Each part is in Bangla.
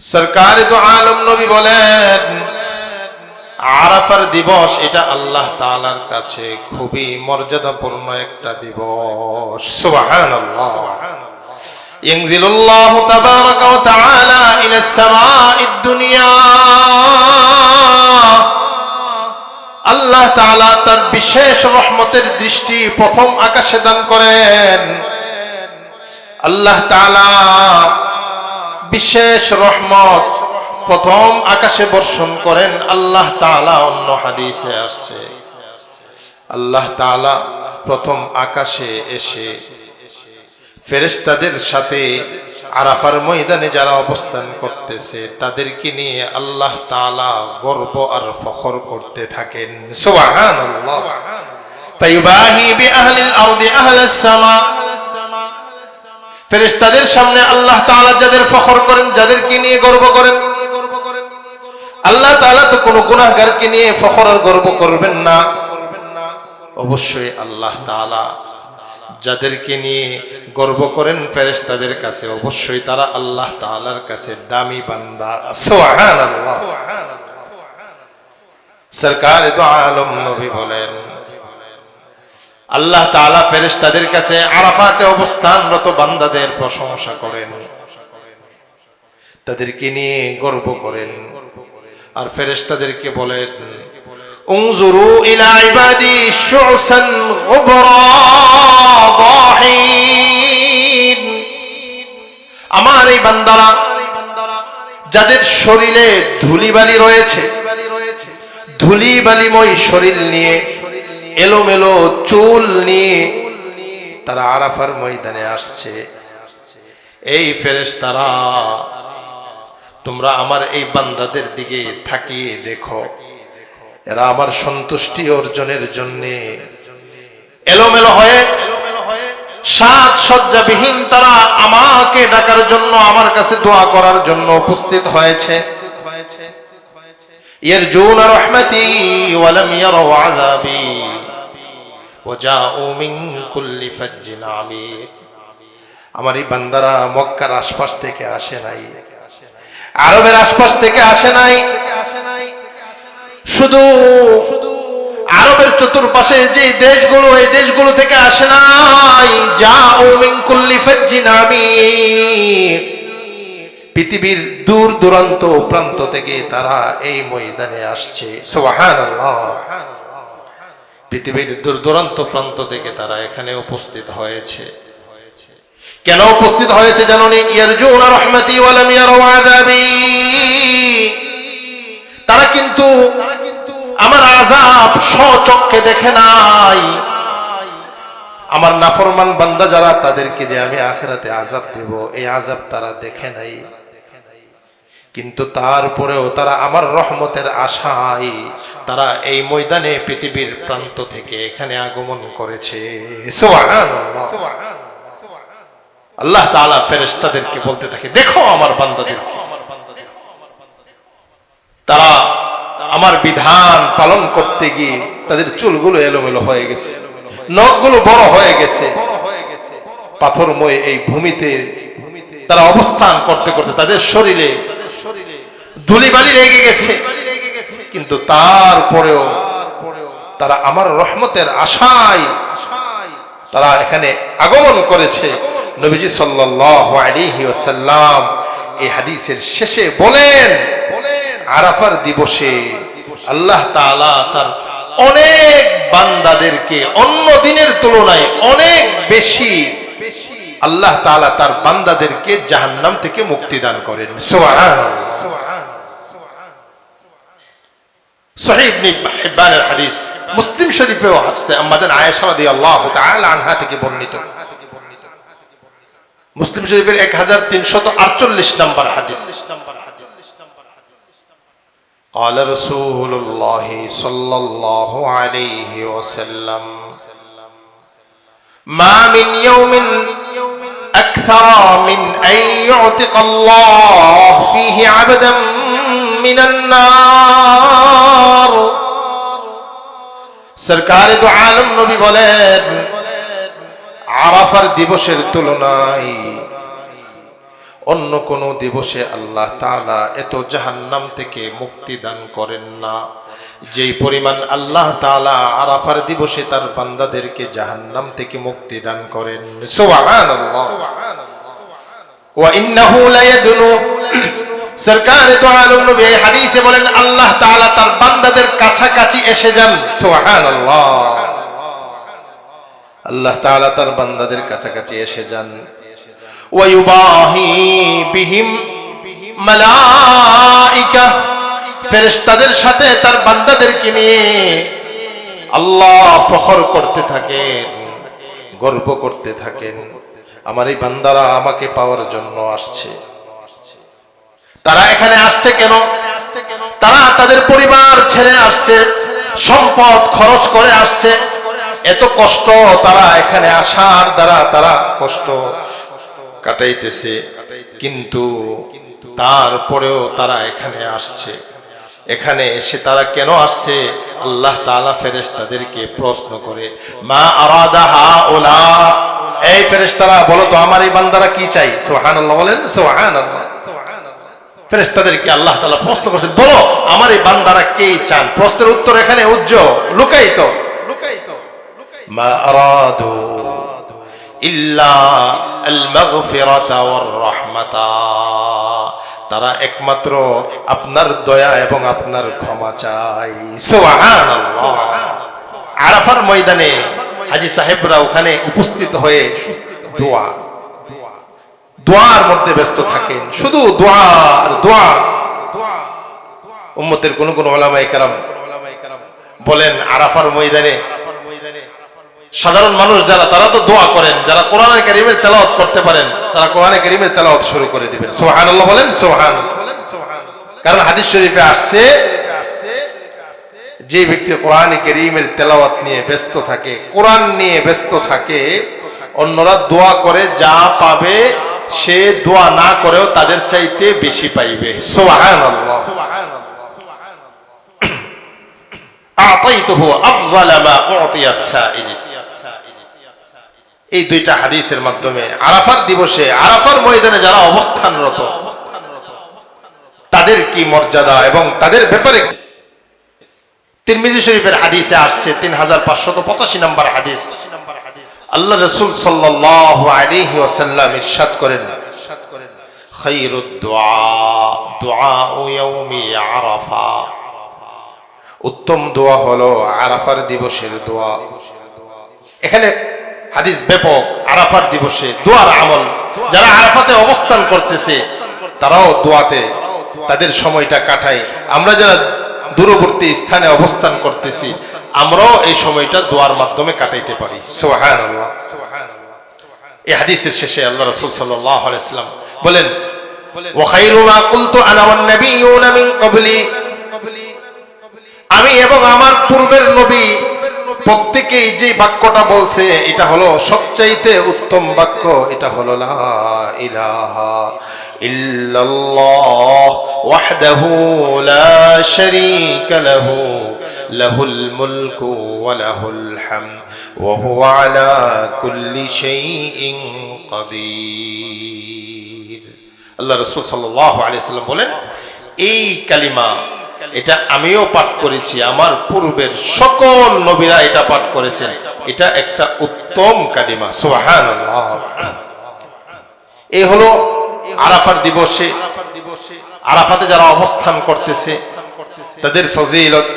সরকার দু আলম নবী বলেন, আরাফার দিবস এটা আল্লাহ তাআলার কাছে খুবই মর্যাদাপূর্ণ একটা দিবস। সুবহানাল্লাহ। ইয়ানজিলুল্লাহু তাবারাকা ওয়া তাআলা ইলাস সামাঈদ দুনিয়া। আল্লাহ তাআলা তার বিশেষ রহমতের দৃষ্টি প্রথম আকাশে দান করেন। আল্লাহ তাআলা বিশেষ রহমত প্রথম আকাশে বর্ষণ করেন। আল্লাহ তাআলা অন্য হাদিসে আসছে, আল্লাহ তাআলা প্রথম আকাশে এসে ফেরেশতাদের সাথে আরাফার ময়দানে যারা অবস্থান করতেছে তাদেরকে নিয়ে আল্লাহ তাআলা গর্ব আর ফখর করতে থাকেন। সুবহানাল্লাহ। ফায়ুবাহি বিআহলিল আরদি আহলাস সামা। ফেরেশতাদের সামনে আল্লাহ তাআলা যাদের ফখর করেন, যাদেরকে নিয়ে গর্ব করেন, আল্লাহ তাআলা তো কোনো গুনাহগারকে নিয়ে ফখর আর গর্ব করবেন না। অবশ্যই আল্লাহ তাআলা যাদেরকে নিয়ে গর্ব করেন ফেরেশতাদের কাছে, অবশ্যই তারা আল্লাহ তাআলার কাছে দামি বান্দা। সুবহানাল্লাহ। সরকার দু আলম নবী বলেন, আল্লাহ তাআলা ফেরেশতাদের কাছে আরাফাতে অবস্থানরত বান্দাদের প্রশংসা করেন, তাদেরকে নিয়ে গর্ব করেন। আর ফেরেশতাদেরকে বলেন, উনজুরু ইলা ইবাদি শুসান গুবরা দাহিন। আমার এই বান্দারা যাদের শরীরে ধুলিবালি রয়েছে, ধুলিবালিময় শরীর নিয়ে, এলোমেলো চুল নিয়ে তারা আরাফার ময়দানে আসছে। এই ফেরেশতারা, তোমরা আমার এই বান্দাদের দিকে তাকিয়ে দেখো, এরা আমার সন্তুষ্টি অর্জনের জন্য এলোমেলো হয়ে সাজ সজ্জাবিহীন তারা আমাকে ডাকার জন্য, আমার কাছে দোয়া করার জন্য উপস্থিত হয়েছে। ইয়ারজুনা রাহমাতি ওয়া লাম ইয়ারাউ আযাবি ওয়া জাউ মিন কুল্লি ফাজ্জিন আমিক। আমার এই বান্দারা মক্কার আশপাশ থেকে আসে নাই, আরবের আশপাশ থেকে আসে নাই, শুধু আরবের চতুর্পাশে যে দেশগুলো, এই দেশগুলো থেকে আসে নাই। জাউ মিন কুল্লি ফাজ্জিন আমিক। পৃথিবীর দূর দূরান্ত প্রান্ত থেকে তারা এই ময়দানে আসছে। সুবহানাল্লাহ। পৃথিবীর দূর দূরান্ত প্রান্ত থেকে তারা এখানে উপস্থিত হয়েছে। কেন উপস্থিত হয়েছে জানোনি? ইয়ারজুনা রাহমাতি ওয়া লাম ইয়ারাউ আযাবি। তারা কিন্তু আমার আযাব স্বচক্ষে দেখে নাই। আমার নাফরমান বান্দা যারা, তাদেরকে যে আমি আখিরাতে আযাব দেব, এই আযাব তারা দেখে নাই। কিন্তু তারপরেও তারা আমার রহমতের আশায় তারা এই ময়দানে পৃথিবীর প্রান্ত থেকে এখানে আগমন করেছে। সুবহানাল্লাহ। আল্লাহ তাআলা ফেরেশতাদেরকে বলতে থাকে, দেখো আমার বান্দাদেরকে, তারা আমার বিধান পালন করতে গিয়ে তাদের চুলগুলো এলোমেলো হয়ে গেছে, নখগুলো বড় হয়ে গেছে, পাথরময় এই ভূমিতে তারা অবস্থান করতে করতে তাদের শরীরে ধুলিবালি লেগে গেছে। কিন্তু তারপরেও তারা আমার রহমতের আশায় তারা এখানে আগমন করেছে। নবীজি সাল্লাল্লাহু আলাইহি ওয়াসাল্লাম এই হাদিসের শেষে বলেন, আরাফার দিবসে আল্লাহ তাআলা তার অনেক বান্দাদেরকে অন্য দিনের তুলনায় অনেক বেশি আল্লাহ তাআলা তার বান্দাদেরকে জাহান্নাম থেকে মুক্তি দান করেন। সুবহানাল্লাহ। সহিহ ইবনে হিব্বানের হাদিস, মুসলিম শরীফেও আছে, আম্মা জান আয়েশা রাদিয়াল্লাহু তাআলা আনহা থেকে বর্ণিত। মুসলিম শরীফের 1348 নম্বর হাদিস। قال رسول الله صلى الله عليه وسلم ما من يوم أكثر من أن يعتق الله فيه عبدا من النار। সরকার দু আলম নবী বলেন, আরাফার দিবসের তুলনায় অন্য কোন দিবসে আল্লাহ তাআলা এত জাহান্নাম থেকে মুক্তি দান করেন না যেই পরিমাণ আল্লাহ তাআলা আরাফার দিবসে তার বান্দাদেরকে জাহান্নাম থেকে মুক্তি দান করেন। সুবহানাল্লাহ। ওয়া ইন্নাহু লায়াদনু, সরকারে দু আলম নবী এই হাদিসে বলেন আল্লাহ তাআলা তার বান্দাদের কাছাকাছি এসে যান। সুবহানাল্লাহ। আল্লাহ তাআলা তার বান্দাদের কাছাকাছি এসে যান। ওয়া ইউবাহি বিহিম মালাইকা, ফেরেশতাদের সাথে তার বান্দাদেরকে নিয়ে আল্লাহ ফখর করতে থাকেন, গর্ব করতে থাকেন, আমার এই বান্দারা আমাকে পাওয়ার জন্য আসছে। তারা এখানে আসছে কেন? তারা তাদের পরিবার ছেড়ে আসছে, সম্পদ খরচ করে আসছে, এত কষ্ট তারা এখানে আসার দ্বারা তারা কষ্ট কাটাইতেছে, কিন্তু তারপরেও তারা এখানে আসছে। এখানে এসে তারা কেন আসছে? আল্লাহ তাআলা ফেরেশতাদেরকে প্রশ্ন করে, মা আরাদা হাউলা, এই ফেরেশতারা বলো তো আমার এই বান্দারা কি চাই? সুবহানাল্লাহ বলেন। সুবহানাল্লাহ। ফেরেশতাদেরকে আল্লাহ তাআলা প্রশ্ন করেছেন, বলো আমার এই বান্দারা কে চান? প্রশ্নের উত্তর এখানে উজ্জ্বল, লুকায়িত। মা আরাদু ইল্লা আল মাগফিরাতা ওয়ার রাহমাতা, তারা একমাত্র আপনার দয়া এবং আপনার ক্ষমা চাই। সুবহানাল্লাহ। আরাফার ময়দানে হাজী সাহেবরা ওখানে উপস্থিত হয়ে দোয়ার মধ্যে ব্যস্ত থাকেন, শুধু দোয়া আর দোয়া। উম্মতের কোন কোন উলামায়ে কেরাম বলেন আরাফার ময়দানে সাধারণ মানুষ যারা, তারা তো দোয়া করেন, যারা কোরআনে কারীমের তেলাওয়াত করতে পারেন তারা কোরআনে কারীমের তেলাওয়াত শুরু করে দিবেন। সুবহানাল্লাহ বলেন। সুবহানাল্লাহ। কারণ হাদিস শরীফে আসছে যে ব্যক্তি কোরআনে কারীমের তেলাওয়াত নিয়ে ব্যস্ত থাকে, কোরআন নিয়ে ব্যস্ত থাকে, অন্যরা দোয়া করে যা পাবে সে দোয়া না করেও তাদের চাইতে বেশি পাইবে। সুবহানাল্লাহ। আতাইতুহু আফযালা মা উতিয়া সাইল, এই দুইটা হাদিসের মাধ্যমে আরাফার দিবসে আরাফার ময়দানে যারা অবস্থানরত তাদের কি মর্যাদা এবং তাদের ব্যাপারে তিরমিজি শরীফের হাদিসে আসছে 3585 নম্বর হাদিস। আল্লাহ রাসূল সাল্লাল্লাহু আলাইহি ওয়াসাল্লাম ইরশাদ করেন, খায়রুদ দুআ ইয়াউমি আরাফা, উত্তম দোয়া হলো আরাফার দিবসের দোয়া। এখানে হাদিস ব্যাপক, আরাফার দিবসে দোয়ার আমল। যারা আরাফাতে অবস্থান করতেছে তারাও দোয়াতে তাদের সময়টা কাটায়। আমরা যারা দূরবর্তী স্থানে অবস্থান করতেছি আমরাও এই সময়টা দোয়ার মাধ্যমে কাটাইতে পারি। সুবহানাল্লাহ। এই হাদিসের শেষে আল্লাহ রাসূল সাল্লাল্লাহু আলাইহি ওয়াসাল্লাম বলেন, ওয়া খায়রু মা কুলতু আনা ওয়ান নাবিয়্যুনা মিন ক্বাবলি, আমি এবং আমার পূর্বের নবী প্রত্যেকেই যে বাক্যটা বলছে এটা হলো সবচাইতে উত্তম বাক্য, এটা হলো লা ইলাহা ইল্লাল্লাহ ওয়াহদাহু লা শারীকা লাহু লাহুল মুলকু ওয়া লাহুল হামদ ওয়া হুয়া আলা কুল্লি শাইইন কাদির। আল্লাহ রাসূল সাল্লাল্লাহু আলাইহি ওয়াসাল্লাম বলেন, এই কালিমা এটা আমিও পাঠ করেছি, আমার পূর্বের সকল নবীরা এটা পাঠ করেছেন, এটা একটা উত্তম কালিমা। সুবহানাল্লাহ। এই হলো আরাফার দিবসে আরাফাতে যারা অবস্থান করতেছে তাদের ফজিলত,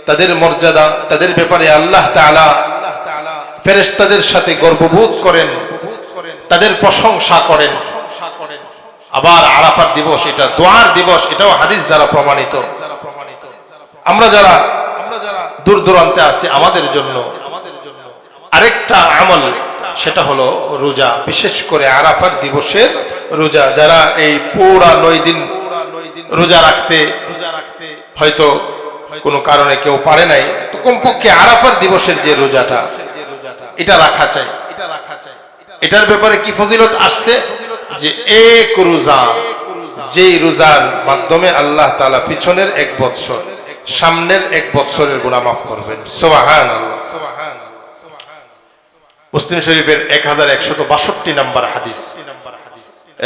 তাদের মর্যাদা, তাদের ব্যাপারে আল্লাহ তাআলা ফেরেশতাদের সাথে গর্ববোধ করেন, তাদের প্রশংসা করেন। আবার আরাফার দিবস এটা দোয়ার দিবস, এটাও হাদিস দ্বারা প্রমাণিত। আমরা যারা দূর দূরান্তে আছি আমাদের জন্য আরেকটা আমল, সেটা হলো রোজা। বিশেষ করে আরাফার দিবসের রোজা। যারা এই পুরা 9 দিন রোজা রাখতে হয়তো কোনো কারণে কেউ পারে নাই, তো কমপক্ষে আরাফার দিবসের যে রোজাটা এটা রাখা চাই। এটার ব্যাপারে কি ফজিলত আসছে যে এক রোজা, যেই রোজার মাধ্যমে আল্লাহ তাআলা পিছনের 1 বছর সামনের 1 বছরের গুনাহ মাফ করবেন। সুবহানাল্লাহ। মুসলিম শরীফের 1162 নম্বর হাদিস।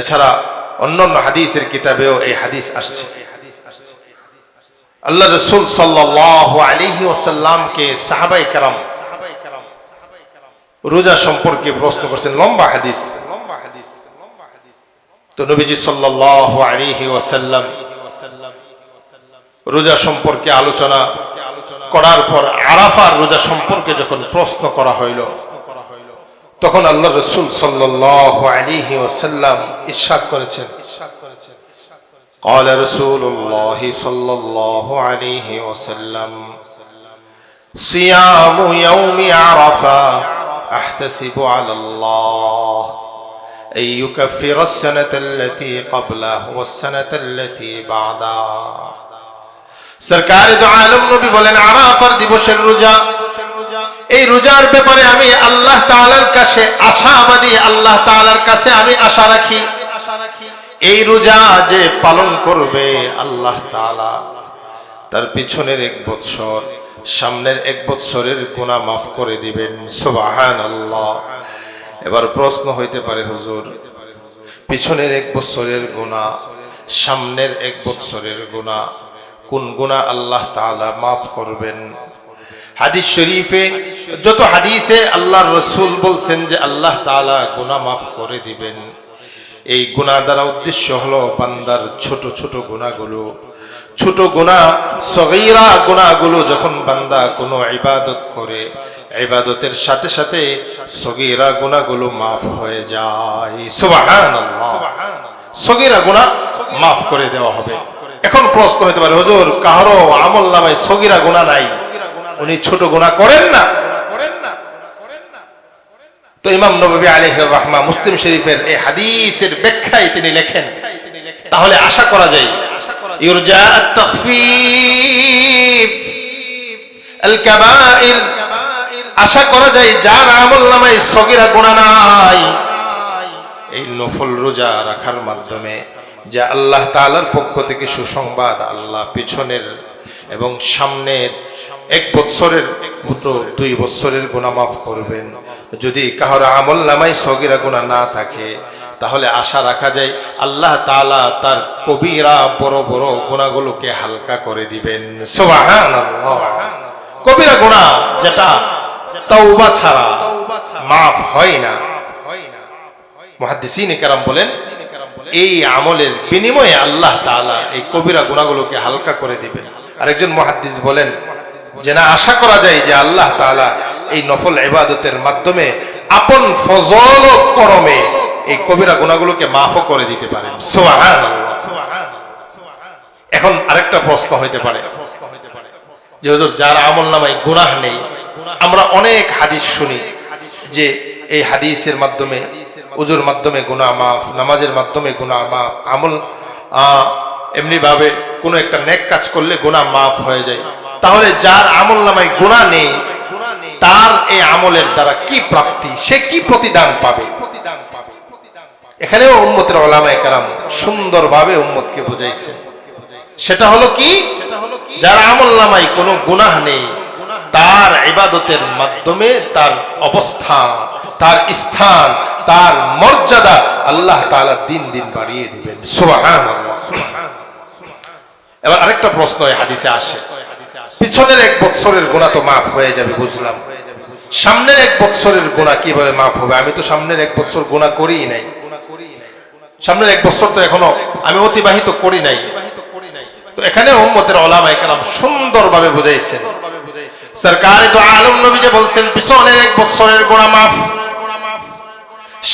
এছাড়া অন্যান্য হাদিসের কিতাবেও এই হাদিস আসছে। আল্লাহ রাসূল সাল্লাল্লাহু আলাইহি ওয়াসাল্লামকে সাহাবায়ে কেরাম রোজা সম্পর্কে প্রশ্ন করছেন, লম্বা হাদিস। তো নবীজি সাল্লাল্লাহু আলাইহি ওয়াসাল্লাম রোজা সম্পর্কে আলোচনা করার পর আরাফার রোজা সম্পর্কে যখন প্রশ্ন করা হইল, তখন আল্লাহ রাসূল সাল্লাল্লাহু আলাইহি ওয়াসাল্লাম ইরশাদ করেছেন, قال رسول الله صلى الله عليه وسلم صيام يوم عرفة أحتسب على الله أن يكفر السنة التي قبله والسنة التي بعدها। সরকারে দো আলম নবী বলেন, আরাফার দিবসের রোজা, এই রোজার ব্যাপারে আমি আল্লাহ তাআলার কাছে আশাবাদী, আল্লাহ তাআলার কাছে আমি আশা রাখি, এই রোজা যে পালন করবে আল্লাহ তাআলা তার পিছনের 1 বৎসর, সামনের 1 বৎসরের গুনাহ মাফ করে দিবেন। সুবহানাল্লাহ। এবার প্রশ্ন হইতে পারে, হুজুর পিছনের 1 বৎসরের গুনাহ, সামনের 1 বৎসরের গুনাহ, কোন গুনাহ আল্লাহ তাআলা মাফ করবেন? হাদিস শরীফে যত হাদিসে আল্লাহর রাসূল বলছেন যে আল্লাহ তাআলা গুনাহ মাফ করে দিবেন, এই গুনাহ দ্বারা উদ্দেশ্য হলো বান্দার ছোট ছোট গুনাহগুলো, ছোট গুনাহ সগীরা গুনাহগুলো যখন বান্দা কোনো ইবাদত করে, ইবাদতের সাথে সাথে সগীরা গুনাহগুলো মাফ হয়ে যায়। সুবহানাল্লাহ। সগীরা গুনাহ মাফ করে দেওয়া হবে। এখন প্রশ্ন হতে পারে, হুজুর কারো আমলনামায় সগীরা গুনাহ নাই, উনি ছোট গুনাহ করেন না? তো ইমাম নববী আলাইহির রাহমা মুসলিম শরীফের এই হাদিসের ব্যাখ্যায় তিনি লেখেন, তাহলে আশা করা যায় ইরজা আত-তাখফীফ আল-কাবাইর, আশা করা যায় যার আমলনামায় সগীরা গুনাহ নাই, এই নফল রোজা রাখার মাধ্যমে যে আল্লাহ তাআলার পক্ষ থেকে সুসংবাদ, আল্লাহ পিছনের এবং সামনের 1 বৎসরের মতো 2 বৎসরের গুনাহ মাফ করবেন। যদি কারো আমলনামায় সগীরা গুনাহ না থাকে, তাহলে আশা রাখা যায় আল্লাহ তাআলা তার কবিরা বড় বড় গুনাহগুলোকে হালকা করে দিবেন। সুবহানাল্লাহ। কবিরা গুনাহ যেটা তওবা ছাড়া মাফ হয় না, মুহাদ্দিসিনে কেরাম বলেন এই আমলের বিনিময়ে আল্লাহ তাআলা এই কবিরা গুনাহগুলোকে হালকা করে দিবেন। আরেকজন মুহাদ্দিস বলেন যে না, আশা করা যায় যে আল্লাহ তাআলা এই নফল ইবাদতের মাধ্যমে আপন ফজল ও করমে এই কবিরা গুনাহগুলোকে মাফও করে দিতে পারেন। সুবহানাল্লাহ। এখন আরেকটা প্রশ্ন হইতে পারে যে হুজুর যার আমলনামায় গুনাহ নেই, আমরা অনেক হাদিস শুনি যে এই হাদিসের মাধ্যমে, ওযুর মাধ্যমে গুনাহ মাফ, নামাজের মাধ্যমে গুনাহ মাফ, আমল এমনি ভাবে কোনো একটা নেক কাজ করলে গুনাহ মাফ হয়ে যায়। তাহলে যার আমলনামায় গুনাহ নেই, তার এই আমলের দ্বারা কি প্রাপ্তি, সে কি প্রতিদান পাবে? এখানেও উম্মতের উলামায়ে কেরাম সুন্দরভাবে উম্মতকে বুঝাইছেন। সেটা হলো কি, যার আমলনামায় কোনো গুনাহ নেই, তার ইবাদতের মাধ্যমে তার অবস্থা, তার স্থান, তার মর্যাদা আল্লাহ তাআলা দিন দিন বাড়িয়ে দিবেন। সুবহানাল্লাহ। এবার আরেকটা প্রশ্ন এই হাদিসে আসে, পিছনের 1 বৎসরের গুনাহ তো মাফ হয়ে যাবে বুঝলাম, সামনের 1 বৎসরের গুনাহ কিভাবে মাফ হবে? আমি তো সামনের 1 বৎসর গুনাহ করিই নাই, সামনের 1 বৎসর তো এখনো আমি অতিবাহিত করি নাই। তো এখানে উম্মতের উলামায়ে কেরাম সুন্দরভাবে বুঝাইছেন। সরকারে দো আলম নবী যে বলছেন পিছনের 1 বৎসরের গুনাহ মাফ,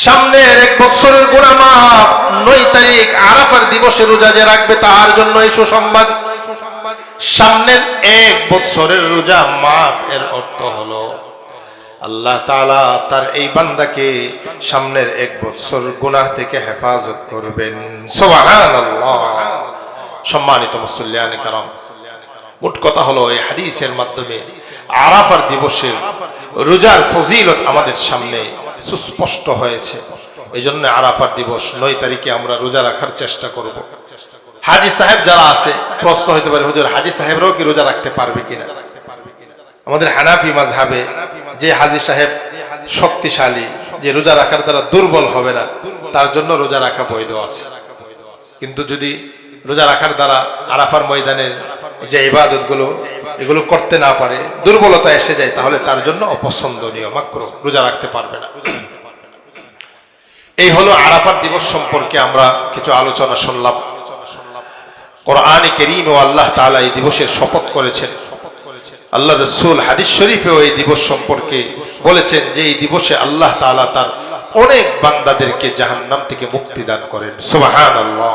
সামনের 1 বৎসরের গুনাহ মাফ। 9 তারিখ আরাফার দিবসে রোজা যে রাখবে তার জন্য এই সুসংবাদ। সামনের 1 বৎসরের রোজা মাফ, এর অর্থ হলো আল্লাহ তাআলা তার এই বান্দাকে সামনের 1 বৎসর গুনাহ থেকে হেফাজত করবেন। সুবহানাল্লাহ। সম্মানিত মুসল্লিয়ানে কেরাম, মোট কথা হলো এই হাদিসের মাধ্যমে আরাফার দিবসের রোজার ফজিলত আমাদের সামনে সুস্পষ্ট হয়েছে। এই জন্য আরাফার দিবস 9 তারিখে আমরা রোজা রাখার চেষ্টা করব। হাজী সাহেব যারা আছে, প্রশ্ন হতে পারে হুজুর হাজী সাহেবরাও কি রোজা রাখতে পারবে কিনা? আমাদের হানাফি মাযহাবে যে হাজী সাহেব শক্তিশালী, যে রোজা রাখার দ্বারা দুর্বল হবে না, তার জন্য রোজা রাখা বৈধ আছে। কিন্তু যদি রোজা রাখার দ্বারা আরাফার ময়দানের যে ইবাদতগুলো এগুলো করতে না পারে, দুর্বলতা এসে যায়, তাহলে তার জন্য অপছন্দনীয়, মাকরুহ, রোজা রাখতে পারবে না। এই হলো আরাফার দিবস সম্পর্কে আমরা কিছু আলোচনা শুনলাম। কোরআনে কারীম ও আল্লাহ তাআলা এই দিবসের শপথ করেছেন। আল্লাহ রাসূল হাদিস শরীফেও এই দিবস সম্পর্কে বলেছেন যে এই দিবসে আল্লাহ তাআলা তার অনেক বান্দাদেরকে জাহান্নাম থেকে মুক্তি দান করেন। সুবহানাল্লাহ।